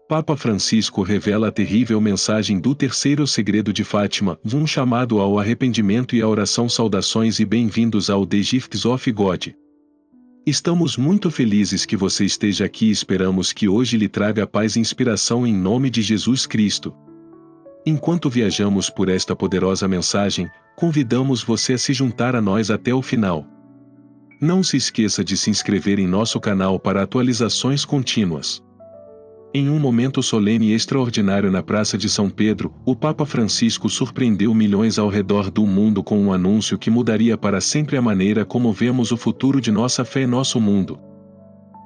Papa Francisco revela a terrível mensagem do terceiro segredo de Fátima, um chamado ao arrependimento e à oração. Saudações e bem-vindos ao The Gifts of God. Estamos muito felizes que você esteja aqui e esperamos que hoje lhe traga paz e inspiração em nome de Jesus Cristo. Enquanto viajamos por esta poderosa mensagem, convidamos você a se juntar a nós até o final. Não se esqueça de se inscrever em nosso canal para atualizações contínuas. Em um momento solene e extraordinário na Praça de São Pedro, o Papa Francisco surpreendeu milhões ao redor do mundo com um anúncio que mudaria para sempre a maneira como vemos o futuro de nossa fé e nosso mundo.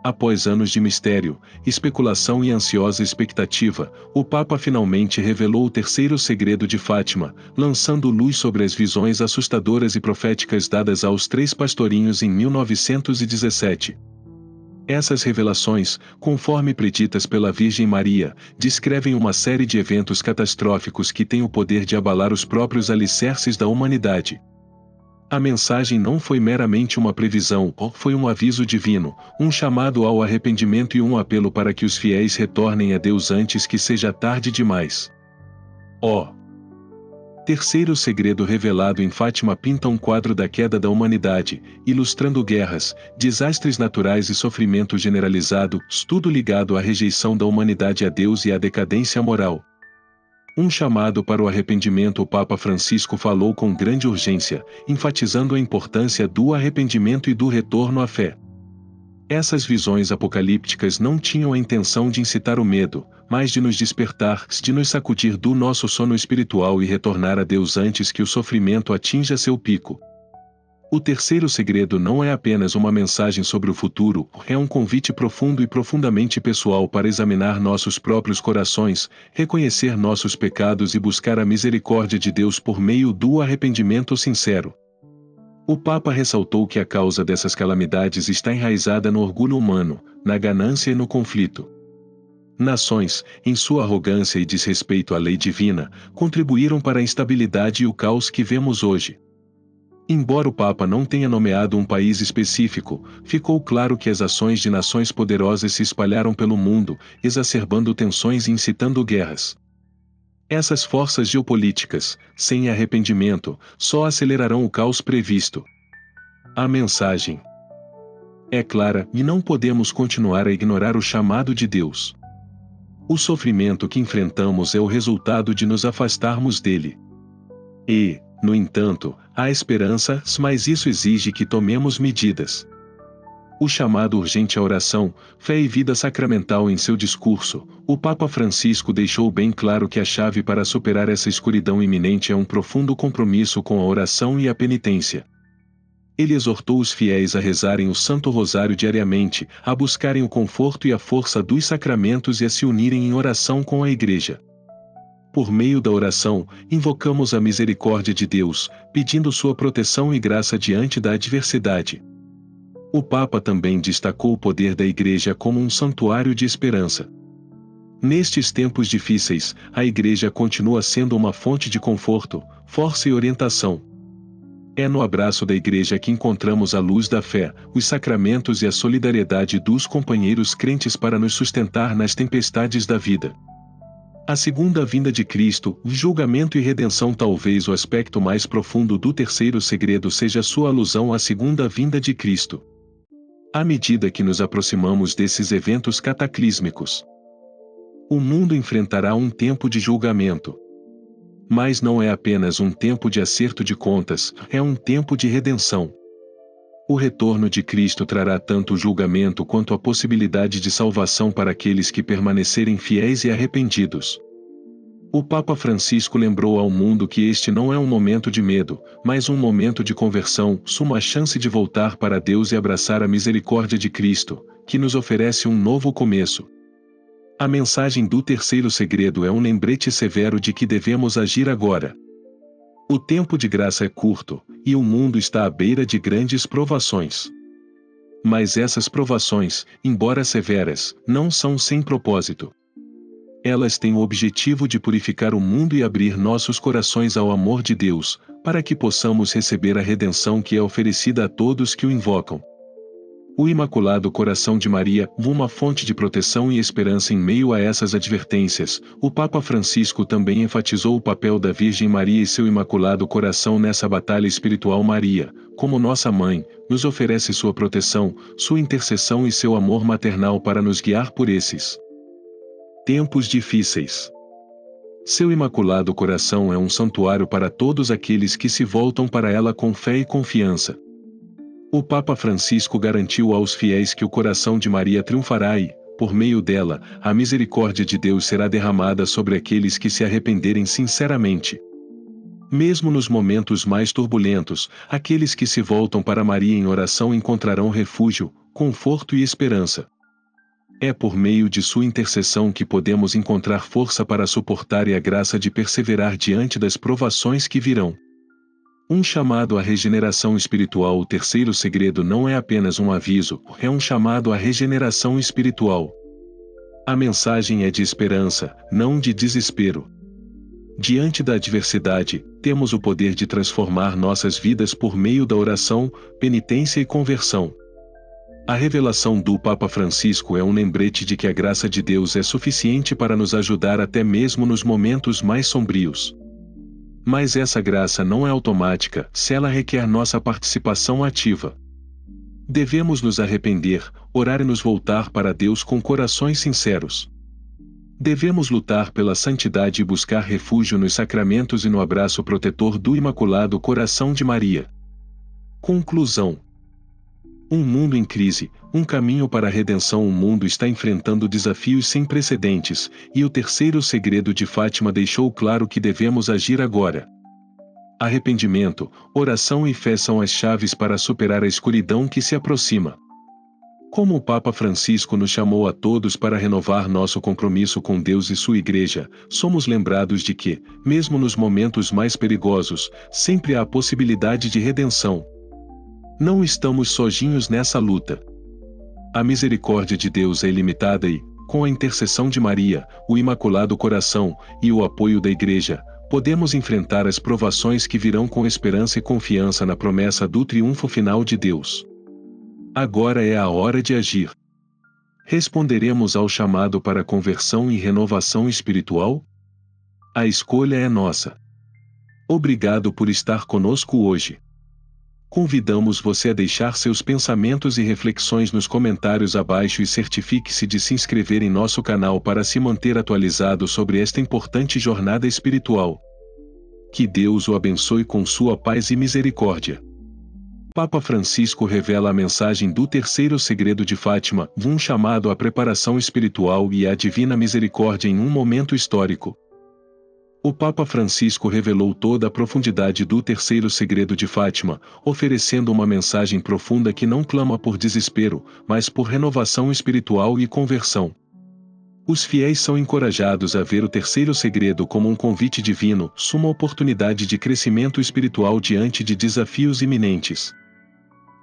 Após anos de mistério, especulação e ansiosa expectativa, o Papa finalmente revelou o terceiro segredo de Fátima, lançando luz sobre as visões assustadoras e proféticas dadas aos 3 pastorinhos em 1917. Essas revelações, conforme preditas pela Virgem Maria, descrevem uma série de eventos catastróficos que têm o poder de abalar os próprios alicerces da humanidade. A mensagem não foi meramente uma previsão, foi um aviso divino, um chamado ao arrependimento e um apelo para que os fiéis retornem a Deus antes que seja tarde demais. Terceiro segredo revelado em Fátima pinta um quadro da queda da humanidade, ilustrando guerras, desastres naturais e sofrimento generalizado, tudo ligado à rejeição da humanidade a Deus e à decadência moral. Um chamado para o arrependimento. O Papa Francisco falou com grande urgência, enfatizando a importância do arrependimento e do retorno à fé. Essas visões apocalípticas não tinham a intenção de incitar o medo, mas de nos despertar, de nos sacudir do nosso sono espiritual e retornar a Deus antes que o sofrimento atinja seu pico. O terceiro segredo não é apenas uma mensagem sobre o futuro, é um convite profundo e profundamente pessoal para examinar nossos próprios corações, reconhecer nossos pecados e buscar a misericórdia de Deus por meio do arrependimento sincero. O Papa ressaltou que a causa dessas calamidades está enraizada no orgulho humano, na ganância e no conflito. Nações, em sua arrogância e desrespeito à lei divina, contribuíram para a instabilidade e o caos que vemos hoje. Embora o Papa não tenha nomeado um país específico, ficou claro que as ações de nações poderosas se espalharam pelo mundo, exacerbando tensões e incitando guerras. Essas forças geopolíticas, sem arrependimento, só acelerarão o caos previsto. A mensagem é clara e não podemos continuar a ignorar o chamado de Deus. O sofrimento que enfrentamos é o resultado de nos afastarmos dele. E, no entanto, há esperança, mas isso exige que tomemos medidas. O chamado urgente à oração, fé e vida sacramental. Em seu discurso, o Papa Francisco deixou bem claro que a chave para superar essa escuridão iminente é um profundo compromisso com a oração e a penitência. Ele exortou os fiéis a rezarem o Santo Rosário diariamente, a buscarem o conforto e a força dos sacramentos e a se unirem em oração com a Igreja. Por meio da oração, invocamos a misericórdia de Deus, pedindo sua proteção e graça diante da adversidade. O Papa também destacou o poder da Igreja como um santuário de esperança. Nestes tempos difíceis, a Igreja continua sendo uma fonte de conforto, força e orientação. É no abraço da Igreja que encontramos a luz da fé, os sacramentos e a solidariedade dos companheiros crentes para nos sustentar nas tempestades da vida. A segunda vinda de Cristo, julgamento e redenção. Talvez o aspecto mais profundo do terceiro segredo seja sua alusão à segunda vinda de Cristo. À medida que nos aproximamos desses eventos cataclísmicos, o mundo enfrentará um tempo de julgamento. Mas não é apenas um tempo de acerto de contas, é um tempo de redenção. O retorno de Cristo trará tanto o julgamento quanto a possibilidade de salvação para aqueles que permanecerem fiéis e arrependidos. O Papa Francisco lembrou ao mundo que este não é um momento de medo, mas um momento de conversão, uma chance de voltar para Deus e abraçar a misericórdia de Cristo, que nos oferece um novo começo. A mensagem do terceiro segredo é um lembrete severo de que devemos agir agora. O tempo de graça é curto, e o mundo está à beira de grandes provações. Mas essas provações, embora severas, não são sem propósito. Elas têm o objetivo de purificar o mundo e abrir nossos corações ao amor de Deus, para que possamos receber a redenção que é oferecida a todos que o invocam. O Imaculado Coração de Maria, uma fonte de proteção e esperança em meio a essas advertências. O Papa Francisco também enfatizou o papel da Virgem Maria e seu Imaculado Coração nessa batalha espiritual. Maria, como nossa mãe, nos oferece sua proteção, sua intercessão e seu amor maternal para nos guiar por esses tempos difíceis. Seu Imaculado Coração é um santuário para todos aqueles que se voltam para ela com fé e confiança. O Papa Francisco garantiu aos fiéis que o coração de Maria triunfará e, por meio dela, a misericórdia de Deus será derramada sobre aqueles que se arrependerem sinceramente. Mesmo nos momentos mais turbulentos, aqueles que se voltam para Maria em oração encontrarão refúgio, conforto e esperança. É por meio de sua intercessão que podemos encontrar força para suportar e a graça de perseverar diante das provações que virão. Um chamado à regeneração espiritual. O terceiro segredo não é apenas um aviso, é um chamado à regeneração espiritual. A mensagem é de esperança, não de desespero. Diante da adversidade, temos o poder de transformar nossas vidas por meio da oração, penitência e conversão. A revelação do Papa Francisco é um lembrete de que a graça de Deus é suficiente para nos ajudar até mesmo nos momentos mais sombrios. Mas essa graça não é automática, se ela requer nossa participação ativa. Devemos nos arrepender, orar e nos voltar para Deus com corações sinceros. Devemos lutar pela santidade e buscar refúgio nos sacramentos e no abraço protetor do Imaculado Coração de Maria. Conclusão. Um mundo em crise, um caminho para a redenção. O mundo está enfrentando desafios sem precedentes, e o terceiro segredo de Fátima deixou claro que devemos agir agora. Arrependimento, oração e fé são as chaves para superar a escuridão que se aproxima. Como o Papa Francisco nos chamou a todos para renovar nosso compromisso com Deus e sua Igreja, somos lembrados de que, mesmo nos momentos mais perigosos, sempre há a possibilidade de redenção. Não estamos sozinhos nessa luta. A misericórdia de Deus é ilimitada e, com a intercessão de Maria, o Imaculado Coração, e o apoio da Igreja, podemos enfrentar as provações que virão com esperança e confiança na promessa do triunfo final de Deus. Agora é a hora de agir. Responderemos ao chamado para conversão e renovação espiritual? A escolha é nossa. Obrigado por estar conosco hoje. Convidamos você a deixar seus pensamentos e reflexões nos comentários abaixo e certifique-se de se inscrever em nosso canal para se manter atualizado sobre esta importante jornada espiritual. Que Deus o abençoe com sua paz e misericórdia. Papa Francisco revela a mensagem do terceiro segredo de Fátima, um chamado à preparação espiritual e à divina misericórdia em um momento histórico. O Papa Francisco revelou toda a profundidade do terceiro segredo de Fátima, oferecendo uma mensagem profunda que não clama por desespero, mas por renovação espiritual e conversão. Os fiéis são encorajados a ver o terceiro segredo como um convite divino, suma oportunidade de crescimento espiritual diante de desafios iminentes.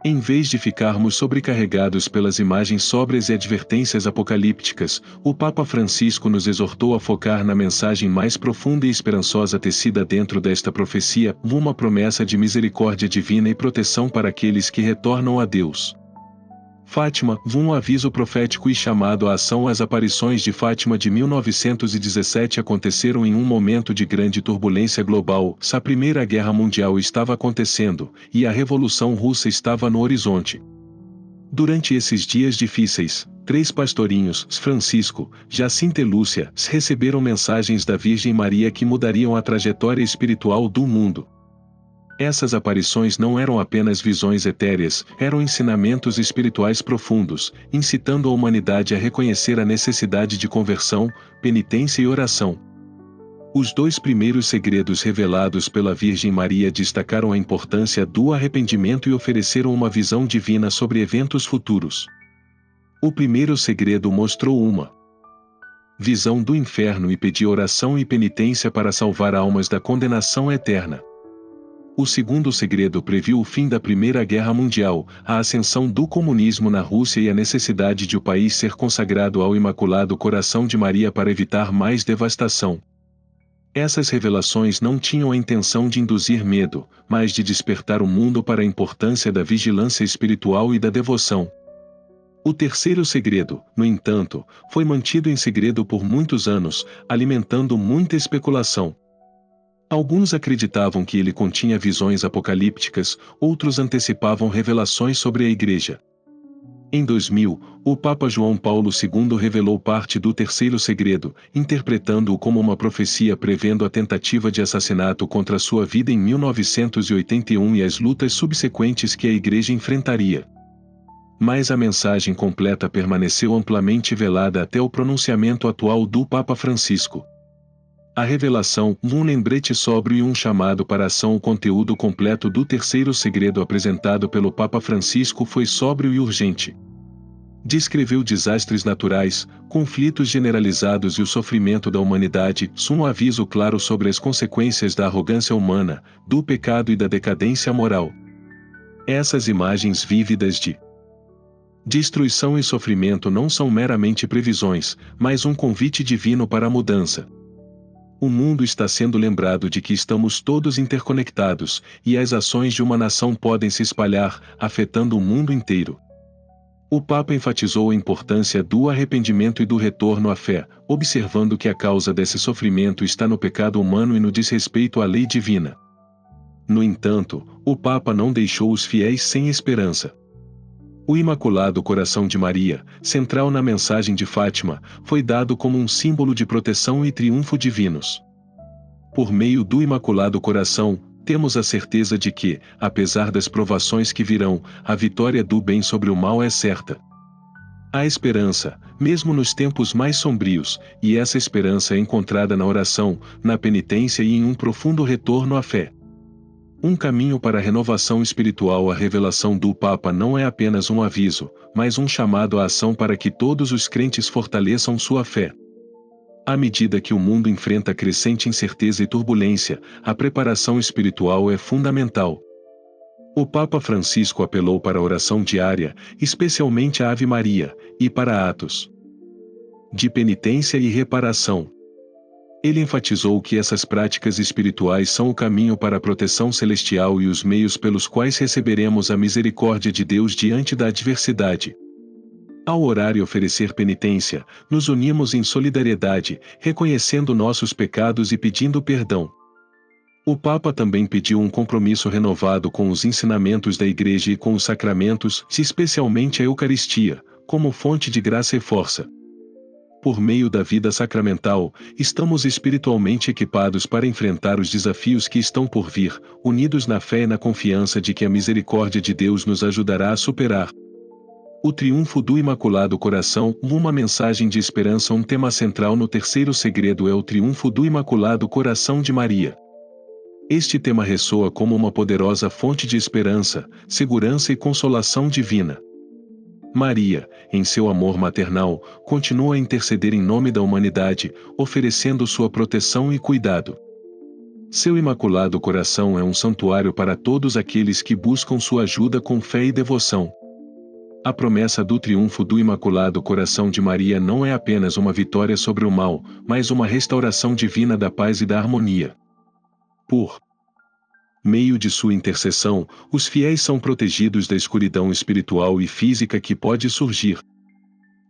Em vez de ficarmos sobrecarregados pelas imagens sóbrias e advertências apocalípticas, o Papa Francisco nos exortou a focar na mensagem mais profunda e esperançosa tecida dentro desta profecia, uma promessa de misericórdia divina e proteção para aqueles que retornam a Deus. Fátima, um aviso profético e chamado à ação. As aparições de Fátima de 1917 aconteceram em um momento de grande turbulência global. A Primeira Guerra Mundial estava acontecendo, e a Revolução Russa estava no horizonte. Durante esses dias difíceis, 3 pastorinhos, Francisco, Jacinta e Lúcia, receberam mensagens da Virgem Maria que mudariam a trajetória espiritual do mundo. Essas aparições não eram apenas visões etéreas, eram ensinamentos espirituais profundos, incitando a humanidade a reconhecer a necessidade de conversão, penitência e oração. Os 2 primeiros segredos revelados pela Virgem Maria destacaram a importância do arrependimento e ofereceram uma visão divina sobre eventos futuros. O primeiro segredo mostrou uma visão do inferno e pediu oração e penitência para salvar almas da condenação eterna. O segundo segredo previu o fim da Primeira Guerra Mundial, a ascensão do comunismo na Rússia e a necessidade de o país ser consagrado ao Imaculado Coração de Maria para evitar mais devastação. Essas revelações não tinham a intenção de induzir medo, mas de despertar o mundo para a importância da vigilância espiritual e da devoção. O terceiro segredo, no entanto, foi mantido em segredo por muitos anos, alimentando muita especulação. Alguns acreditavam que ele continha visões apocalípticas, outros antecipavam revelações sobre a Igreja. Em 2000, o Papa João Paulo II revelou parte do terceiro segredo, interpretando-o como uma profecia prevendo a tentativa de assassinato contra sua vida em 1981 e as lutas subsequentes que a Igreja enfrentaria. Mas a mensagem completa permaneceu amplamente velada até o pronunciamento atual do Papa Francisco. A revelação, um lembrete sóbrio e um chamado para ação. O conteúdo completo do terceiro segredo apresentado pelo Papa Francisco foi sóbrio e urgente. Descreveu desastres naturais, conflitos generalizados e o sofrimento da humanidade, um aviso claro sobre as consequências da arrogância humana, do pecado e da decadência moral. Essas imagens vívidas de destruição e sofrimento não são meramente previsões, mas um convite divino para a mudança. O mundo está sendo lembrado de que estamos todos interconectados, e as ações de uma nação podem se espalhar, afetando o mundo inteiro. O Papa enfatizou a importância do arrependimento e do retorno à fé, observando que a causa desse sofrimento está no pecado humano e no desrespeito à lei divina. No entanto, o Papa não deixou os fiéis sem esperança. O Imaculado Coração de Maria, central na mensagem de Fátima, foi dado como um símbolo de proteção e triunfo divinos. Por meio do Imaculado Coração, temos a certeza de que, apesar das provações que virão, a vitória do bem sobre o mal é certa. Há esperança, mesmo nos tempos mais sombrios, e essa esperança é encontrada na oração, na penitência e em um profundo retorno à fé. Um caminho para a renovação espiritual. A revelação do Papa não é apenas um aviso, mas um chamado à ação para que todos os crentes fortaleçam sua fé. À medida que o mundo enfrenta crescente incerteza e turbulência, a preparação espiritual é fundamental. O Papa Francisco apelou para a oração diária, especialmente a Ave Maria, e para atos de penitência e reparação. Ele enfatizou que essas práticas espirituais são o caminho para a proteção celestial e os meios pelos quais receberemos a misericórdia de Deus diante da adversidade. Ao orar e oferecer penitência, nos unimos em solidariedade, reconhecendo nossos pecados e pedindo perdão. O Papa também pediu um compromisso renovado com os ensinamentos da Igreja e com os sacramentos, especialmente a Eucaristia, como fonte de graça e força. Por meio da vida sacramental, estamos espiritualmente equipados para enfrentar os desafios que estão por vir, unidos na fé e na confiança de que a misericórdia de Deus nos ajudará a superar. O triunfo do Imaculado Coração, uma mensagem de esperança. Um tema central no terceiro segredo é o triunfo do Imaculado Coração de Maria. Este tema ressoa como uma poderosa fonte de esperança, segurança e consolação divina. Maria, em seu amor maternal, continua a interceder em nome da humanidade, oferecendo sua proteção e cuidado. Seu Imaculado Coração é um santuário para todos aqueles que buscam sua ajuda com fé e devoção. A promessa do triunfo do Imaculado Coração de Maria não é apenas uma vitória sobre o mal, mas uma restauração divina da paz e da harmonia. Por meio de sua intercessão, os fiéis são protegidos da escuridão espiritual e física que pode surgir.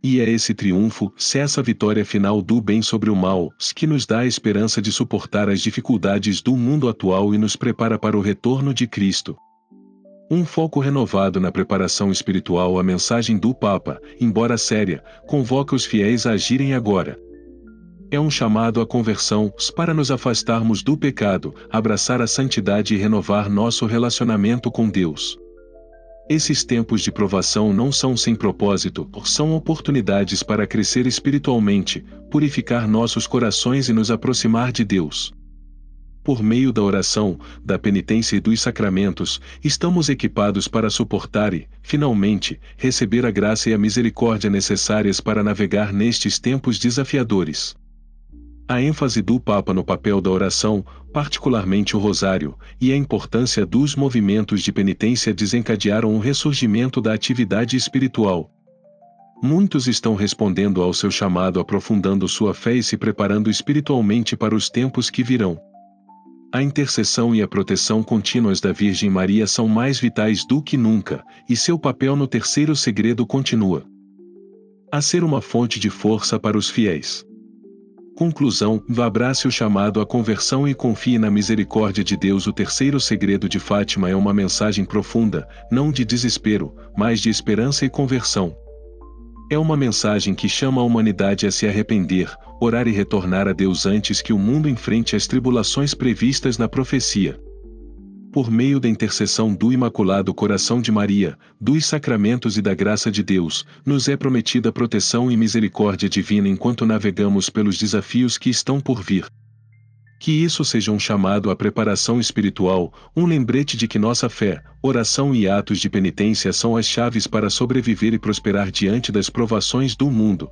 E é esse triunfo, essa vitória final do bem sobre o mal, que nos dá a esperança de suportar as dificuldades do mundo atual e nos prepara para o retorno de Cristo. Um foco renovado na preparação espiritual. A mensagem do Papa, embora séria, convoca os fiéis a agirem agora. É um chamado à conversão, para nos afastarmos do pecado, abraçar a santidade e renovar nosso relacionamento com Deus. Esses tempos de provação não são sem propósito, são oportunidades para crescer espiritualmente, purificar nossos corações e nos aproximar de Deus. Por meio da oração, da penitência e dos sacramentos, estamos equipados para suportar e, finalmente, receber a graça e a misericórdia necessárias para navegar nestes tempos desafiadores. A ênfase do Papa no papel da oração, particularmente o rosário, e a importância dos movimentos de penitência desencadearam um ressurgimento da atividade espiritual. Muitos estão respondendo ao seu chamado, aprofundando sua fé e se preparando espiritualmente para os tempos que virão. A intercessão e a proteção contínuas da Virgem Maria são mais vitais do que nunca, e seu papel no terceiro segredo continua. a ser uma fonte de força para os fiéis. Conclusão: abrace o chamado à conversão e confie na misericórdia de Deus. O terceiro segredo de Fátima é uma mensagem profunda, não de desespero, mas de esperança e conversão. É uma mensagem que chama a humanidade a se arrepender, orar e retornar a Deus antes que o mundo enfrente as tribulações previstas na profecia. Por meio da intercessão do Imaculado Coração de Maria, dos sacramentos e da graça de Deus, nos é prometida proteção e misericórdia divina enquanto navegamos pelos desafios que estão por vir. Que isso seja um chamado à preparação espiritual, um lembrete de que nossa fé, oração e atos de penitência são as chaves para sobreviver e prosperar diante das provações do mundo.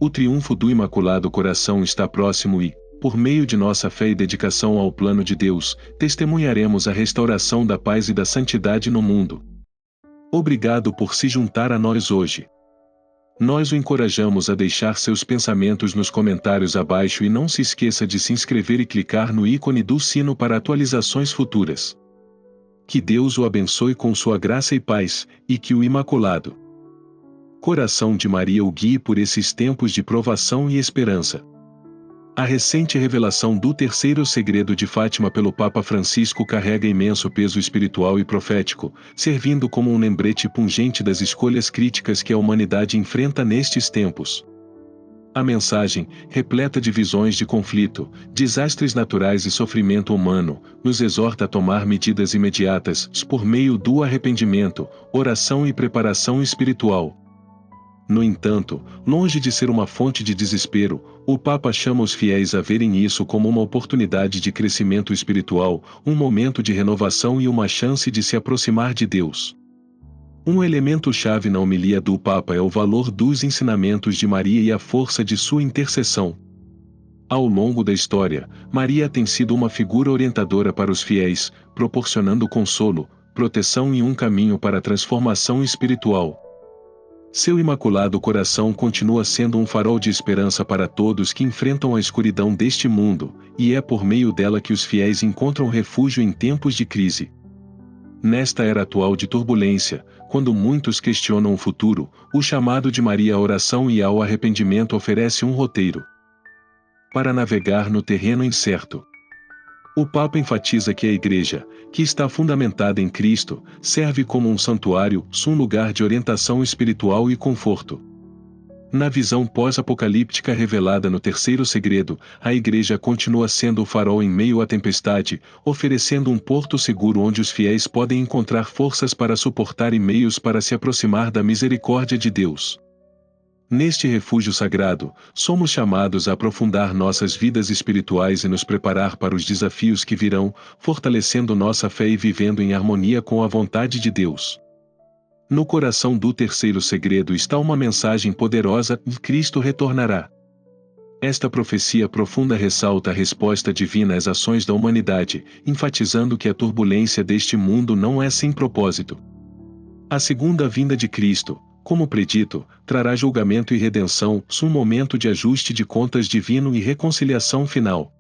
O triunfo do Imaculado Coração está próximo e, por meio de nossa fé e dedicação ao plano de Deus, testemunharemos a restauração da paz e da santidade no mundo. Obrigado por se juntar a nós hoje. Nós o encorajamos a deixar seus pensamentos nos comentários abaixo e não se esqueça de se inscrever e clicar no ícone do sino para atualizações futuras. Que Deus o abençoe com sua graça e paz, e que o Imaculado Coração de Maria o guie por esses tempos de provação e esperança. A recente revelação do terceiro segredo de Fátima pelo Papa Francisco carrega imenso peso espiritual e profético, servindo como um lembrete pungente das escolhas críticas que a humanidade enfrenta nestes tempos. A mensagem, repleta de visões de conflito, desastres naturais e sofrimento humano, nos exorta a tomar medidas imediatas, por meio do arrependimento, oração e preparação espiritual. No entanto, longe de ser uma fonte de desespero, o Papa chama os fiéis a verem isso como uma oportunidade de crescimento espiritual, um momento de renovação e uma chance de se aproximar de Deus. Um elemento-chave na homilia do Papa é o valor dos ensinamentos de Maria e a força de sua intercessão. Ao longo da história, Maria tem sido uma figura orientadora para os fiéis, proporcionando consolo, proteção e um caminho para a transformação espiritual. Seu Imaculado Coração continua sendo um farol de esperança para todos que enfrentam a escuridão deste mundo, e é por meio dela que os fiéis encontram refúgio em tempos de crise. Nesta era atual de turbulência, quando muitos questionam o futuro, o chamado de Maria à oração e ao arrependimento oferece um roteiro para navegar no terreno incerto. O Papa enfatiza que a Igreja, que está fundamentada em Cristo, serve como um santuário, um lugar de orientação espiritual e conforto. Na visão pós-apocalíptica revelada no terceiro segredo, a Igreja continua sendo o farol em meio à tempestade, oferecendo um porto seguro onde os fiéis podem encontrar forças para suportar e meios para se aproximar da misericórdia de Deus. Neste refúgio sagrado, somos chamados a aprofundar nossas vidas espirituais e nos preparar para os desafios que virão, fortalecendo nossa fé e vivendo em harmonia com a vontade de Deus. No coração do terceiro segredo está uma mensagem poderosa: Cristo retornará. Esta profecia profunda ressalta a resposta divina às ações da humanidade, enfatizando que a turbulência deste mundo não é sem propósito. A segunda vinda de Cristo, como predito, trará julgamento e redenção, um momento de ajuste de contas divino e reconciliação final.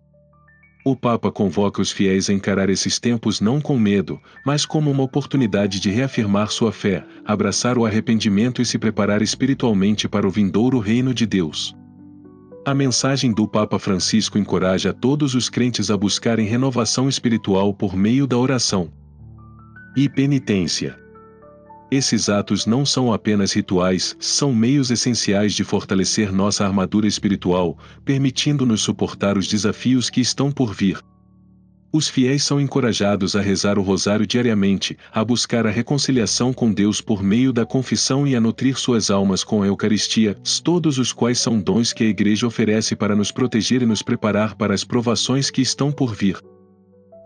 O Papa convoca os fiéis a encarar esses tempos não com medo, mas como uma oportunidade de reafirmar sua fé, abraçar o arrependimento e se preparar espiritualmente para o vindouro reino de Deus. A mensagem do Papa Francisco encoraja todos os crentes a buscarem renovação espiritual por meio da oração e penitência. Esses atos não são apenas rituais, são meios essenciais de fortalecer nossa armadura espiritual, permitindo-nos suportar os desafios que estão por vir. Os fiéis são encorajados a rezar o rosário diariamente, a buscar a reconciliação com Deus por meio da confissão e a nutrir suas almas com a Eucaristia, todos os quais são dons que a Igreja oferece para nos proteger e nos preparar para as provações que estão por vir.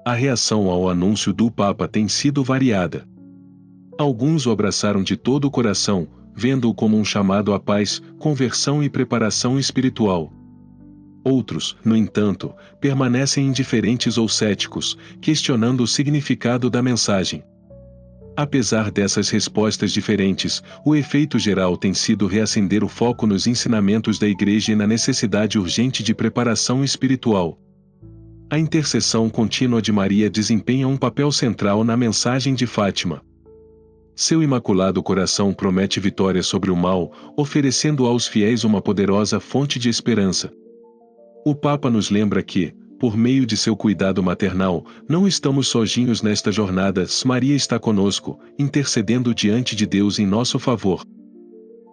A reação ao anúncio do Papa tem sido variada. Alguns o abraçaram de todo o coração, vendo-o como um chamado à paz, conversão e preparação espiritual. Outros, no entanto, permanecem indiferentes ou céticos, questionando o significado da mensagem. Apesar dessas respostas diferentes, o efeito geral tem sido reacender o foco nos ensinamentos da Igreja e na necessidade urgente de preparação espiritual. A intercessão contínua de Maria desempenha um papel central na mensagem de Fátima. Seu imaculado coração promete vitória sobre o mal, oferecendo aos fiéis uma poderosa fonte de esperança. O Papa nos lembra que, por meio de seu cuidado maternal, não estamos sozinhos nesta jornada. Maria está conosco, intercedendo diante de Deus em nosso favor.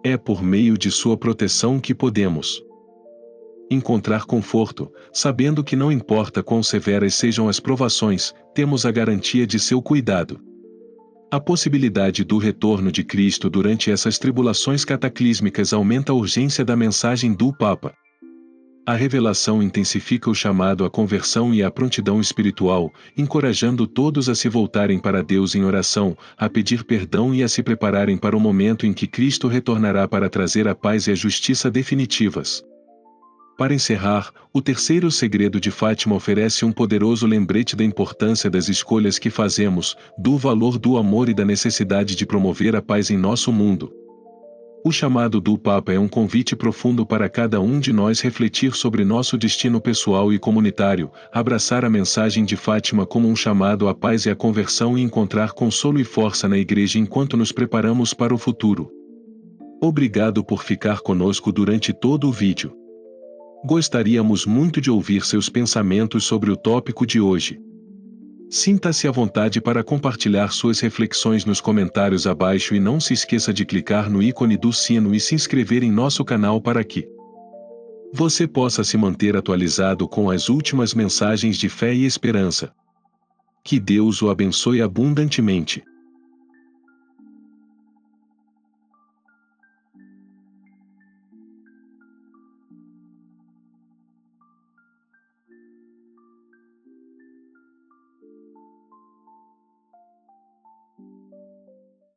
É por meio de sua proteção que podemos encontrar conforto, sabendo que não importa quão severas sejam as provações, temos a garantia de seu cuidado. A possibilidade do retorno de Cristo durante essas tribulações cataclísmicas aumenta a urgência da mensagem do Papa. A revelação intensifica o chamado à conversão e à prontidão espiritual, encorajando todos a se voltarem para Deus em oração, a pedir perdão e a se prepararem para o momento em que Cristo retornará para trazer a paz e a justiça definitivas. Para encerrar, o terceiro segredo de Fátima oferece um poderoso lembrete da importância das escolhas que fazemos, do valor do amor e da necessidade de promover a paz em nosso mundo. O chamado do Papa é um convite profundo para cada um de nós refletir sobre nosso destino pessoal e comunitário, abraçar a mensagem de Fátima como um chamado à paz e à conversão e encontrar consolo e força na Igreja enquanto nos preparamos para o futuro. Obrigado por ficar conosco durante todo o vídeo. Gostaríamos muito de ouvir seus pensamentos sobre o tópico de hoje. Sinta-se à vontade para compartilhar suas reflexões nos comentários abaixo e não se esqueça de clicar no ícone do sino e se inscrever em nosso canal para que você possa se manter atualizado com as últimas mensagens de fé e esperança. Que Deus o abençoe abundantemente.